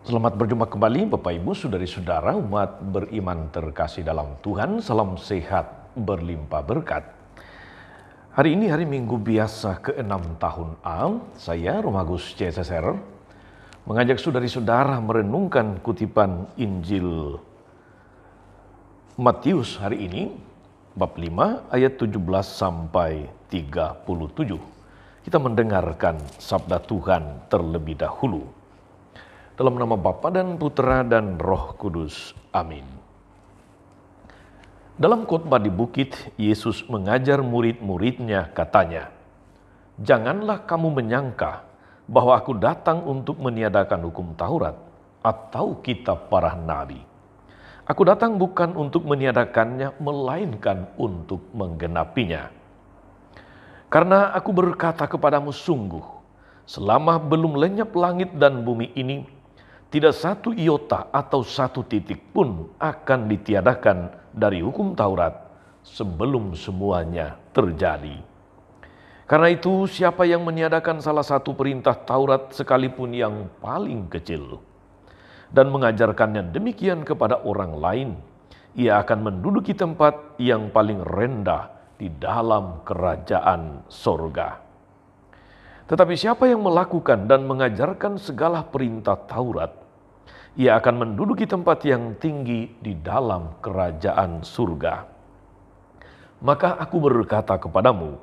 Selamat berjumpa kembali Bapak Ibu, saudari-saudara, umat beriman terkasih dalam Tuhan. Salam sehat berlimpah berkat. Hari ini hari Minggu biasa ke-6 tahun A. Saya Romagus CSSR mengajak saudari-saudara merenungkan kutipan Injil Matius hari ini, bab 5 ayat 17 sampai 37. Kita mendengarkan sabda Tuhan terlebih dahulu. Dalam nama Bapa dan Putra dan Roh Kudus. Amin. Dalam khotbah di bukit, Yesus mengajar murid-muridnya, katanya, "Janganlah kamu menyangka bahwa aku datang untuk meniadakan hukum Taurat atau kitab para nabi. Aku datang bukan untuk meniadakannya, melainkan untuk menggenapinya. Karena aku berkata kepadamu, sungguh, selama belum lenyap langit dan bumi ini, tidak satu iota atau satu titik pun akan ditiadakan dari hukum Taurat sebelum semuanya terjadi. Karena itu, siapa yang meniadakan salah satu perintah Taurat sekalipun yang paling kecil dan mengajarkannya demikian kepada orang lain, ia akan menduduki tempat yang paling rendah di dalam kerajaan sorga. Tetapi siapa yang melakukan dan mengajarkan segala perintah Taurat, ia akan menduduki tempat yang tinggi di dalam kerajaan surga. Maka aku berkata kepadamu,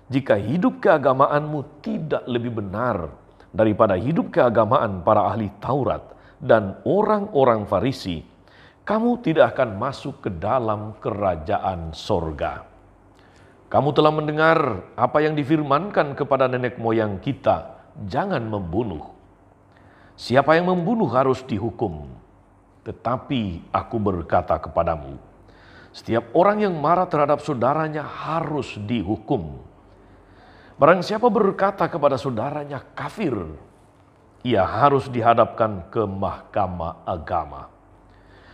jika hidup keagamaanmu tidak lebih benar daripada hidup keagamaan para ahli Taurat dan orang-orang Farisi, kamu tidak akan masuk ke dalam kerajaan sorga. Kamu telah mendengar apa yang difirmankan kepada nenek moyang kita, jangan membunuh. Siapa yang membunuh harus dihukum. Tetapi aku berkata kepadamu, setiap orang yang marah terhadap saudaranya harus dihukum. Barang siapa berkata kepada saudaranya kafir, ia harus dihadapkan ke mahkamah agama.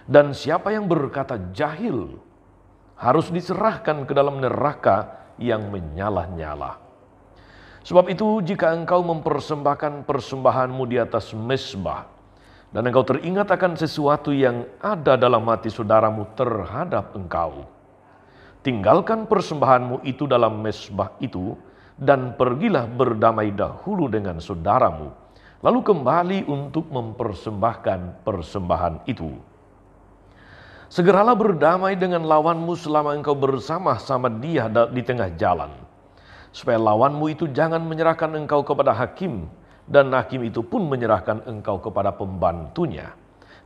Dan siapa yang berkata jahil, harus diserahkan ke dalam neraka yang menyala-nyala. Sebab itu, jika engkau mempersembahkan persembahanmu di atas mezbah, dan engkau teringat akan sesuatu yang ada dalam hati saudaramu terhadap engkau, tinggalkan persembahanmu itu dalam mezbah itu, dan pergilah berdamai dahulu dengan saudaramu, lalu kembali untuk mempersembahkan persembahan itu. Segeralah berdamai dengan lawanmu selama engkau bersama-sama dia di tengah jalan, supaya lawanmu itu jangan menyerahkan engkau kepada hakim, dan hakim itu pun menyerahkan engkau kepada pembantunya,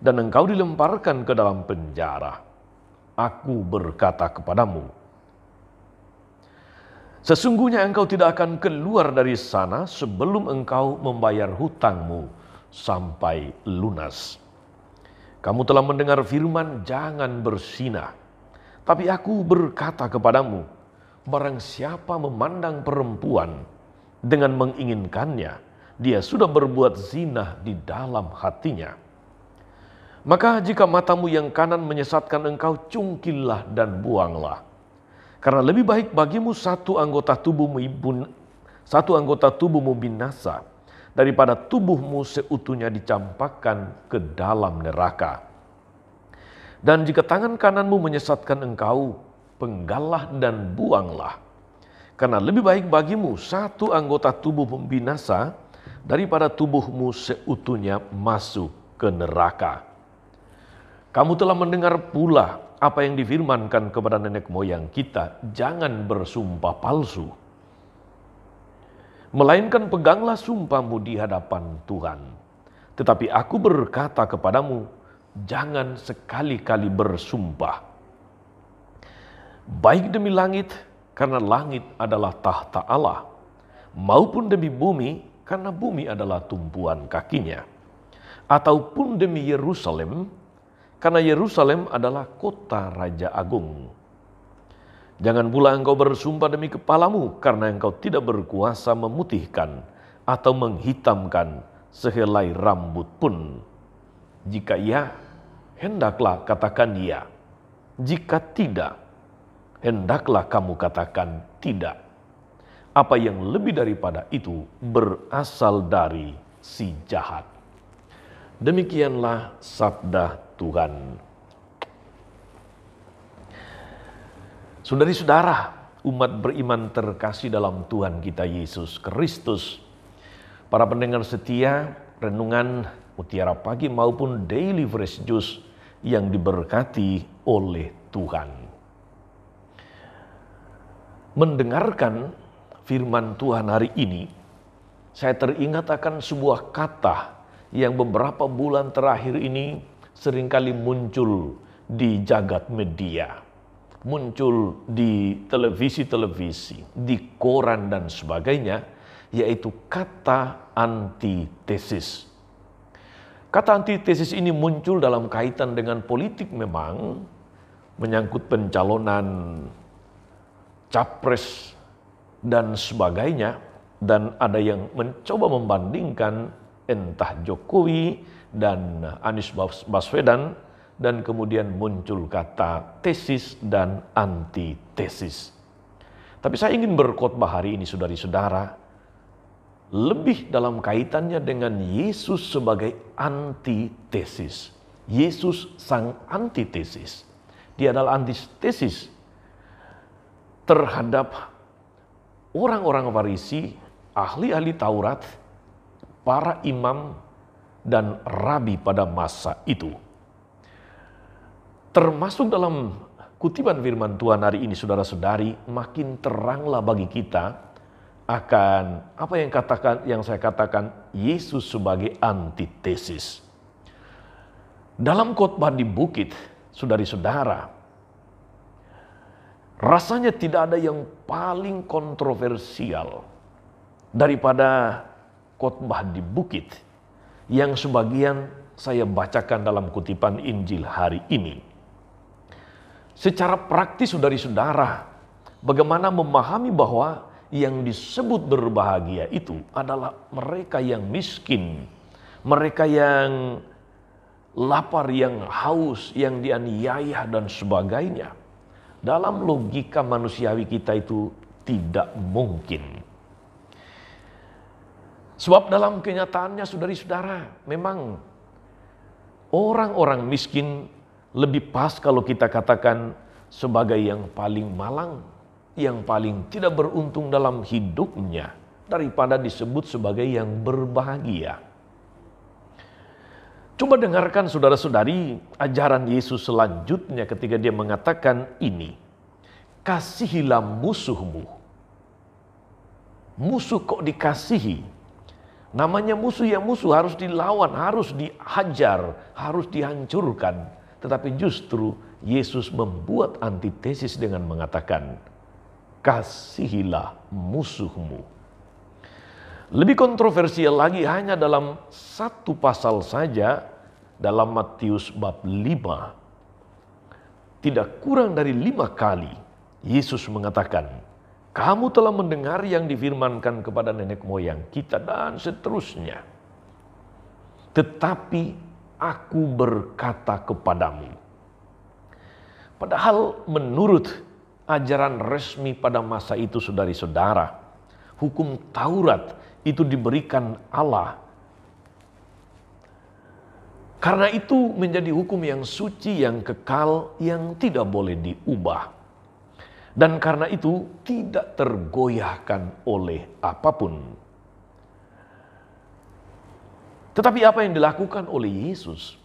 dan engkau dilemparkan ke dalam penjara. Aku berkata kepadamu, sesungguhnya engkau tidak akan keluar dari sana sebelum engkau membayar hutangmu sampai lunas. Kamu telah mendengar firman, jangan berzinah. Tapi aku berkata kepadamu, barang siapa memandang perempuan dengan menginginkannya, dia sudah berbuat zina di dalam hatinya. Maka jika matamu yang kanan menyesatkan engkau, cungkillah dan buanglah. Karena lebih baik bagimu satu anggota tubuhmu binasa, daripada tubuhmu seutuhnya dicampakkan ke dalam neraka. Dan jika tangan kananmu menyesatkan engkau, penggallah dan buanglah. Karena lebih baik bagimu satu anggota tubuhmu binasa, daripada tubuhmu seutuhnya masuk ke neraka. Kamu telah mendengar pula apa yang difirmankan kepada nenek moyang kita, jangan bersumpah palsu. Melainkan peganglah sumpahmu di hadapan Tuhan. Tetapi aku berkata kepadamu, jangan sekali-kali bersumpah. Baik demi langit, karena langit adalah tahta Allah, maupun demi bumi, karena bumi adalah tumpuan kakinya. Ataupun demi Yerusalem, karena Yerusalem adalah kota Raja Agung. Jangan pula engkau bersumpah demi kepalamu, karena engkau tidak berkuasa memutihkan atau menghitamkan sehelai rambut pun. Jika iya, hendaklah katakan iya. Jika tidak, hendaklah kamu katakan tidak. Apa yang lebih daripada itu berasal dari si jahat. Demikianlah sabda Tuhan. Saudari-saudara, umat beriman terkasih dalam Tuhan kita Yesus Kristus, para pendengar setia renungan Mutiara Pagi maupun Daily Fresh Juice yang diberkati oleh Tuhan. Mendengarkan firman Tuhan hari ini, saya teringat akan sebuah kata yang beberapa bulan terakhir ini seringkali muncul di jagat media, muncul di televisi-televisi, di koran dan sebagainya, yaitu kata antitesis. Kata antitesis ini muncul dalam kaitan dengan politik memang, menyangkut pencalonan capres dan sebagainya, dan ada yang mencoba membandingkan entah Jokowi dan Anies Baswedan, dan kemudian muncul kata tesis dan antitesis. Tapi saya ingin berkhotbah hari ini saudari-saudara, lebih dalam kaitannya dengan Yesus sebagai antitesis. Yesus sang antitesis. Dia adalah antitesis terhadap orang-orang Farisi, ahli-ahli Taurat, para imam dan rabi pada masa itu. Termasuk dalam kutipan firman Tuhan hari ini, saudara-saudari, makin teranglah bagi kita akan apa yang saya katakan Yesus sebagai antitesis. Dalam khotbah di bukit, saudari-saudara, rasanya tidak ada yang paling kontroversial daripada khotbah di bukit yang sebagian saya bacakan dalam kutipan Injil hari ini. Secara praktis saudari-saudara, bagaimana memahami bahwa yang disebut berbahagia itu adalah mereka yang miskin, mereka yang lapar, yang haus, yang dianiaya dan sebagainya. Dalam logika manusiawi kita itu tidak mungkin. Sebab dalam kenyataannya saudari-saudara, memang orang-orang miskin lebih pas kalau kita katakan sebagai yang paling malang, yang paling tidak beruntung dalam hidupnya, daripada disebut sebagai yang berbahagia. Coba dengarkan saudara-saudari ajaran Yesus selanjutnya ketika dia mengatakan ini, kasihilah musuhmu. Musuh kok dikasihi? Namanya musuh, ya musuh harus dilawan, harus dihajar, harus dihancurkan. Tetapi justru Yesus membuat antitesis dengan mengatakan, kasihilah musuhmu. Lebih kontroversial lagi, hanya dalam satu pasal saja, dalam Matius bab 5, tidak kurang dari 5 kali Yesus mengatakan, kamu telah mendengar yang difirmankan kepada nenek moyang kita dan seterusnya. Tetapi aku berkata kepadamu. Padahal menurut ajaran resmi pada masa itu saudari-saudara, hukum Taurat itu diberikan Allah. Karena itu menjadi hukum yang suci, yang kekal, yang tidak boleh diubah. Dan karena itu tidak tergoyahkan oleh apapun. Tetapi apa yang dilakukan oleh Yesus,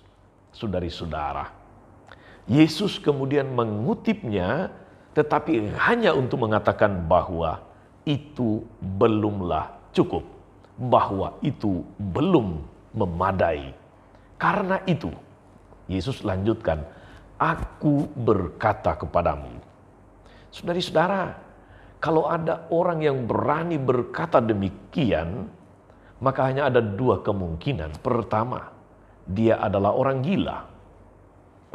saudari-saudara? Yesus kemudian mengutipnya, tetapi hanya untuk mengatakan bahwa itu belumlah cukup. Bahwa itu belum memadai. Karena itu, Yesus lanjutkan, aku berkata kepadamu. Saudari-saudara, kalau ada orang yang berani berkata demikian, maka hanya ada 2 kemungkinan. Pertama, dia adalah orang gila.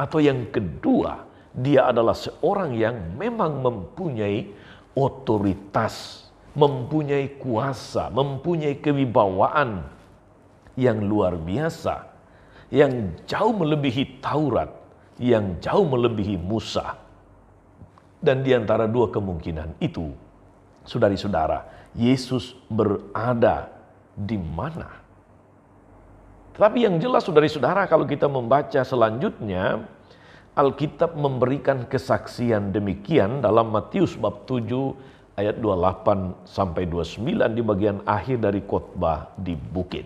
Atau yang kedua, dia adalah seorang yang memang mempunyai otoritas, mempunyai kuasa, mempunyai kewibawaan yang luar biasa, yang jauh melebihi Taurat, yang jauh melebihi Musa. Dan di antara 2 kemungkinan itu, saudari-saudara, Yesus berada di mana? Tapi yang jelas saudara-saudara, kalau kita membaca selanjutnya, Alkitab memberikan kesaksian demikian dalam Matius bab 7 ayat 28 sampai 29 di bagian akhir dari khotbah di bukit.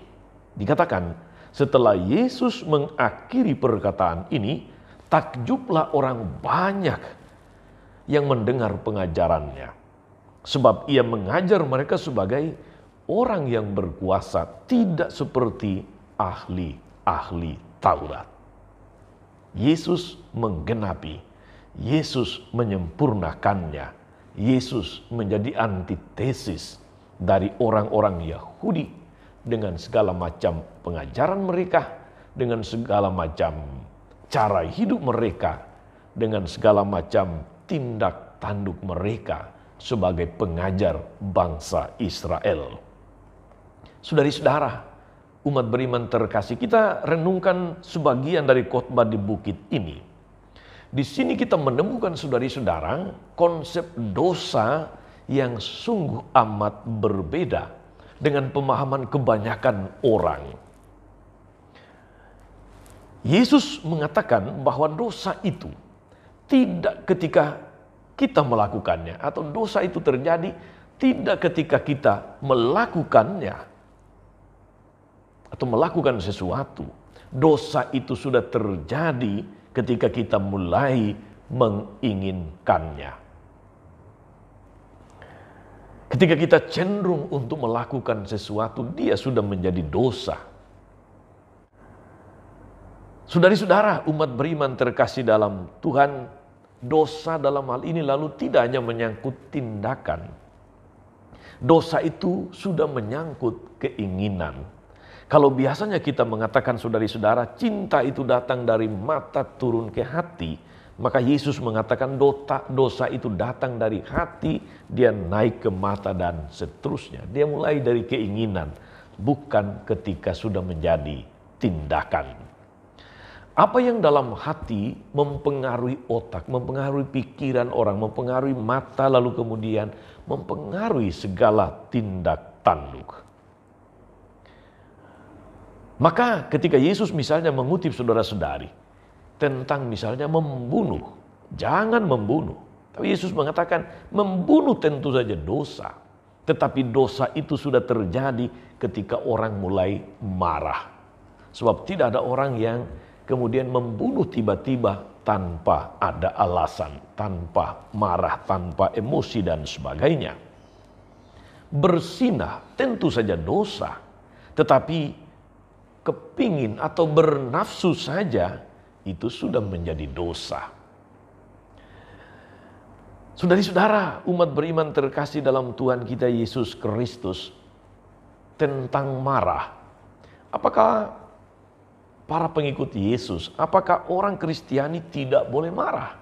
Dikatakan, setelah Yesus mengakhiri perkataan ini, takjublah orang banyak yang mendengar pengajarannya. Sebab ia mengajar mereka sebagai orang yang berkuasa, tidak seperti ahli-ahli Taurat. Yesus menggenapi, Yesus menyempurnakannya. Yesus menjadi antitesis dari orang-orang Yahudi dengan segala macam pengajaran mereka, dengan segala macam cara hidup mereka, dengan segala macam tindak tanduk mereka sebagai pengajar bangsa Israel. Saudari-saudara, umat beriman terkasih, kita renungkan sebagian dari khotbah di bukit ini. Di sini kita menemukan saudari-saudara konsep dosa yang sungguh amat berbeda dengan pemahaman kebanyakan orang. Yesus mengatakan bahwa dosa itu tidak ketika kita melakukannya, atau dosa itu terjadi tidak ketika kita melakukannya atau melakukan sesuatu. Dosa itu sudah terjadi ketika kita mulai menginginkannya. Ketika kita cenderung untuk melakukan sesuatu, dia sudah menjadi dosa. Saudari-saudara, umat beriman terkasih dalam Tuhan, dosa dalam hal ini lalu tidak hanya menyangkut tindakan. Dosa itu sudah menyangkut keinginan. Kalau biasanya kita mengatakan saudari-saudara, cinta itu datang dari mata turun ke hati, maka Yesus mengatakan dosa itu datang dari hati, dia naik ke mata dan seterusnya. Dia mulai dari keinginan, bukan ketika sudah menjadi tindakan. Apa yang dalam hati mempengaruhi otak, mempengaruhi pikiran orang, mempengaruhi mata, lalu kemudian mempengaruhi segala tindak tanduk. Maka ketika Yesus misalnya mengutip saudara-saudari tentang misalnya membunuh, jangan membunuh. Tapi Yesus mengatakan membunuh tentu saja dosa. Tetapi dosa itu sudah terjadi ketika orang mulai marah. Sebab tidak ada orang yang kemudian membunuh tiba-tiba tanpa ada alasan, tanpa marah, tanpa emosi dan sebagainya. Berzinah tentu saja dosa. Tetapi kepingin atau bernafsu saja itu sudah menjadi dosa. Saudari-saudara, umat beriman terkasih dalam Tuhan kita Yesus Kristus, tentang marah. Apakah para pengikut Yesus, apakah orang Kristiani tidak boleh marah?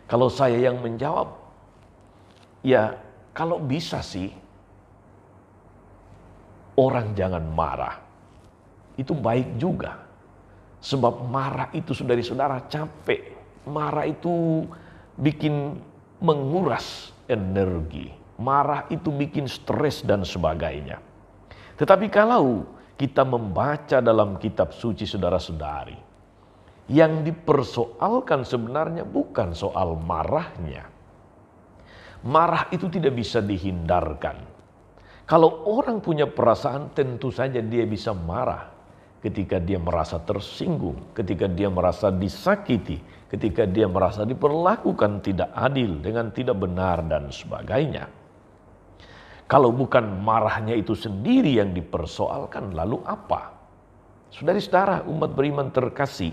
Kalau saya yang menjawab, ya kalau bisa sih orang jangan marah. Itu baik juga. Sebab marah itu saudari-saudara capek. Marah itu bikin menguras energi. Marah itu bikin stres dan sebagainya. Tetapi kalau kita membaca dalam kitab suci saudara-saudari, yang dipersoalkan sebenarnya bukan soal marahnya. Marah itu tidak bisa dihindarkan. Kalau orang punya perasaan, tentu saja dia bisa marah. Ketika dia merasa tersinggung, ketika dia merasa disakiti, ketika dia merasa diperlakukan tidak adil, dengan tidak benar dan sebagainya. Kalau bukan marahnya itu sendiri yang dipersoalkan, lalu apa? Saudari-saudara, umat beriman terkasih,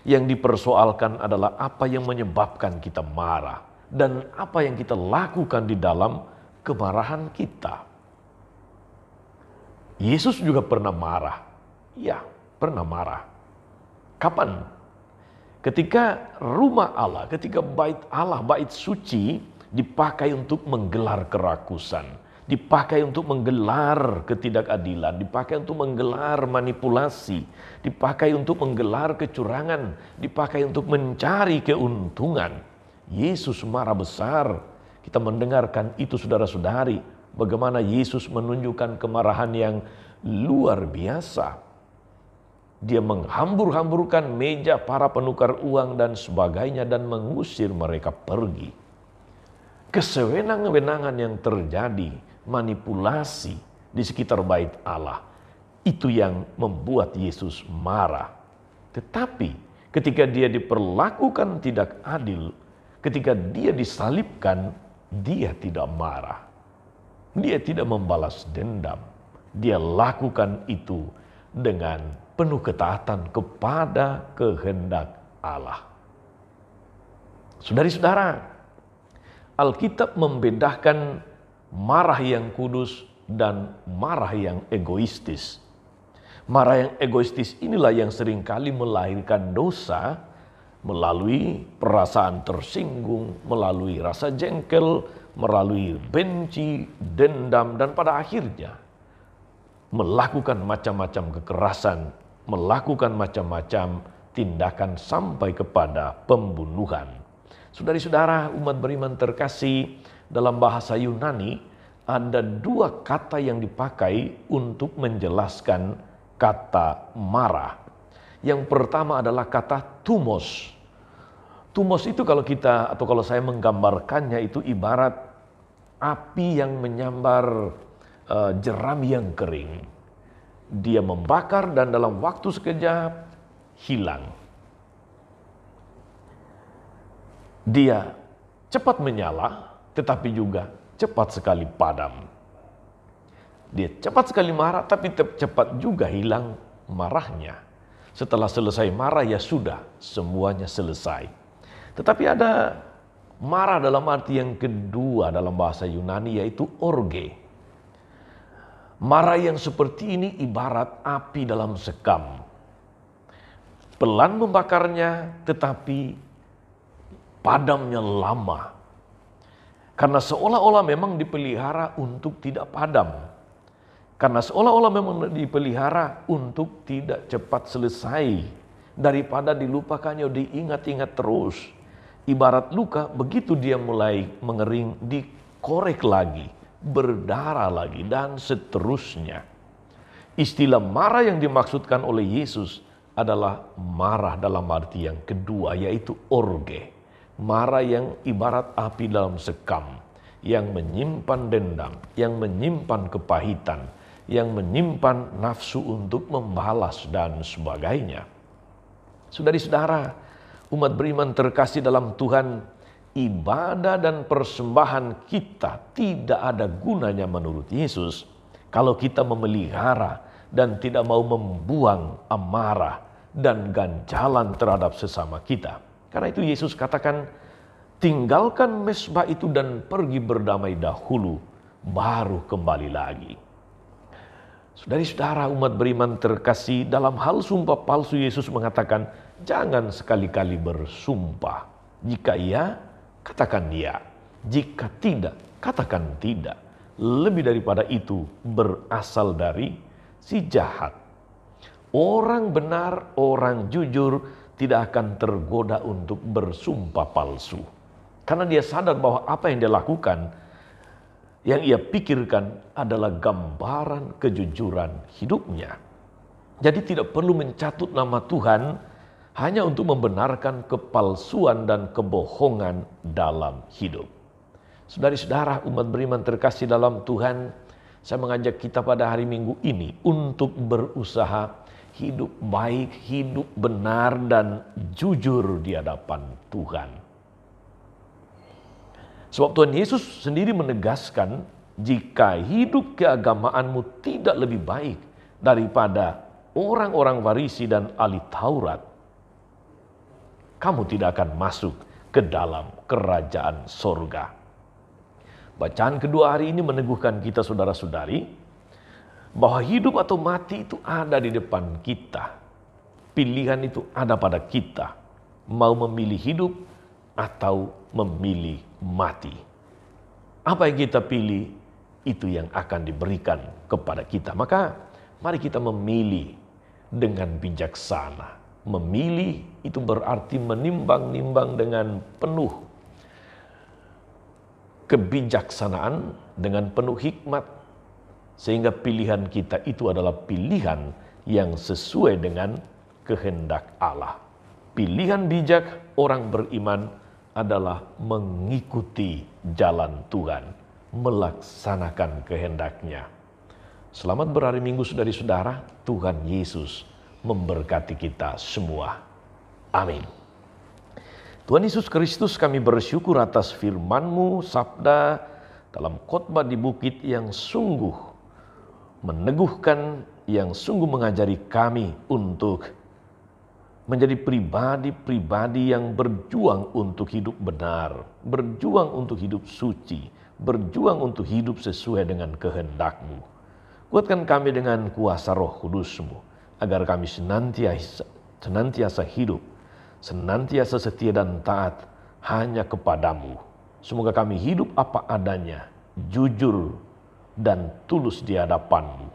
yang dipersoalkan adalah apa yang menyebabkan kita marah dan apa yang kita lakukan di dalam kemarahan kita. Yesus juga pernah marah. Ya, pernah marah. Kapan? Ketika rumah Allah, ketika bait Allah, bait suci dipakai untuk menggelar kerakusan, dipakai untuk menggelar ketidakadilan, dipakai untuk menggelar manipulasi, dipakai untuk menggelar kecurangan, dipakai untuk mencari keuntungan. Yesus marah besar. Kita mendengarkan itu saudara-saudari, bagaimana Yesus menunjukkan kemarahan yang luar biasa. Dia menghambur-hamburkan meja para penukar uang dan sebagainya dan mengusir mereka pergi. Kesewenang-wenangan yang terjadi, manipulasi di sekitar bait Allah, itu yang membuat Yesus marah. Tetapi ketika dia diperlakukan tidak adil, ketika dia disalibkan, dia tidak marah. Dia tidak membalas dendam. Dia lakukan itu dengan penuh ketaatan kepada kehendak Allah. Saudara-saudara, Alkitab membedakan marah yang kudus dan marah yang egoistis. Marah yang egoistis inilah yang seringkali melahirkan dosa melalui perasaan tersinggung, melalui rasa jengkel, melalui benci, dendam, dan pada akhirnya melakukan macam-macam kekerasan, melakukan macam-macam tindakan sampai kepada pembunuhan. Saudara-saudara, umat beriman terkasih, dalam bahasa Yunani ada dua kata yang dipakai untuk menjelaskan kata marah. Yang pertama adalah kata thumos. Thumos itu kalau saya menggambarkannya itu ibarat api yang menyambar jerami yang kering. Dia membakar dan dalam waktu sekejap hilang. Dia cepat menyala, tetapi juga cepat sekali padam. Dia cepat sekali marah, tapi cepat juga hilang marahnya. Setelah selesai marah, ya sudah, semuanya selesai. Tetapi ada marah dalam arti yang kedua dalam bahasa Yunani, yaitu orge. Marah yang seperti ini ibarat api dalam sekam. Pelan membakarnya, tetapi padamnya lama. Karena seolah-olah memang dipelihara untuk tidak padam. Karena seolah-olah memang dipelihara untuk tidak cepat selesai. Daripada dilupakannya, diingat-ingat terus. Ibarat luka, begitu dia mulai mengering, dikorek lagi, berdarah lagi, dan seterusnya. Istilah marah yang dimaksudkan oleh Yesus adalah marah dalam arti yang kedua, yaitu orge. Marah yang ibarat api dalam sekam, yang menyimpan dendam, yang menyimpan kepahitan, yang menyimpan nafsu untuk membalas dan sebagainya. Saudari-saudara, umat beriman terkasih dalam Tuhan, ibadah dan persembahan kita tidak ada gunanya menurut Yesus kalau kita memelihara dan tidak mau membuang amarah dan ganjalan terhadap sesama kita. Karena itu Yesus katakan, tinggalkan mezbah itu dan pergi berdamai dahulu, baru kembali lagi. Saudari-saudara, umat beriman terkasih, dalam hal sumpah palsu Yesus mengatakan, jangan sekali-kali bersumpah. Jika iya, katakan iya. Jika tidak, katakan tidak. Lebih daripada itu berasal dari si jahat. Orang benar, orang jujur tidak akan tergoda untuk bersumpah palsu. Karena dia sadar bahwa apa yang dia lakukan, yang ia pikirkan adalah gambaran kejujuran hidupnya. Jadi tidak perlu mencatut nama Tuhan hanya untuk membenarkan kepalsuan dan kebohongan dalam hidup. Saudari-saudara, umat beriman terkasih dalam Tuhan, saya mengajak kita pada hari Minggu ini untuk berusaha hidup baik, hidup benar, dan jujur di hadapan Tuhan. Sebab Tuhan Yesus sendiri menegaskan, jika hidup keagamaanmu tidak lebih baik daripada orang-orang Farisi dan ahli Taurat, kamu tidak akan masuk ke dalam kerajaan sorga. Bacaan kedua hari ini meneguhkan kita, saudara-saudari, bahwa hidup atau mati itu ada di depan kita. Pilihan itu ada pada kita. Mau memilih hidup atau memilih mati. Apa yang kita pilih, itu yang akan diberikan kepada kita. Maka mari kita memilih dengan bijaksana. Memilih itu berarti menimbang-nimbang dengan penuh kebijaksanaan, dengan penuh hikmat. Sehingga pilihan kita itu adalah pilihan yang sesuai dengan kehendak Allah. Pilihan bijak orang beriman adalah mengikuti jalan Tuhan, melaksanakan kehendak-Nya. Selamat berhari Minggu saudara-saudara, Tuhan Yesus memberkati kita semua. Amin. Tuhan Yesus Kristus, kami bersyukur atas firman-Mu, sabda dalam khotbah di bukit yang sungguh meneguhkan, yang sungguh mengajari kami untuk menjadi pribadi-pribadi yang berjuang untuk hidup benar, berjuang untuk hidup suci, berjuang untuk hidup sesuai dengan kehendak-Mu. Kuatkan kami dengan kuasa Roh Kudus-Mu, agar kami senantiasa hidup, senantiasa setia dan taat hanya kepadamu. Semoga kami hidup apa adanya, jujur dan tulus di hadapan-Mu.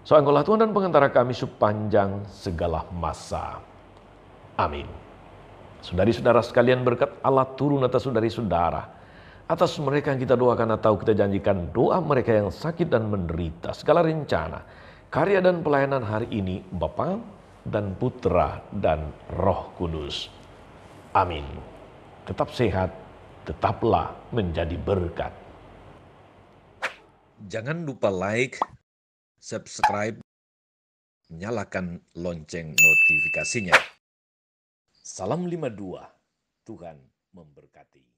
So, Engkaulah Tuhan dan pengantara kami sepanjang segala masa. Amin. Saudari-saudara sekalian, berkat Allah turun atas saudari-saudara, atas mereka yang kita doakan atau kita janjikan doa mereka yang sakit dan menderita, segala rencana, karya dan pelayanan hari ini, Bapa dan Putra dan Roh Kudus. Amin. Tetap sehat, tetaplah menjadi berkat. Jangan lupa like, subscribe, nyalakan lonceng notifikasinya. Salam 52, Tuhan memberkati.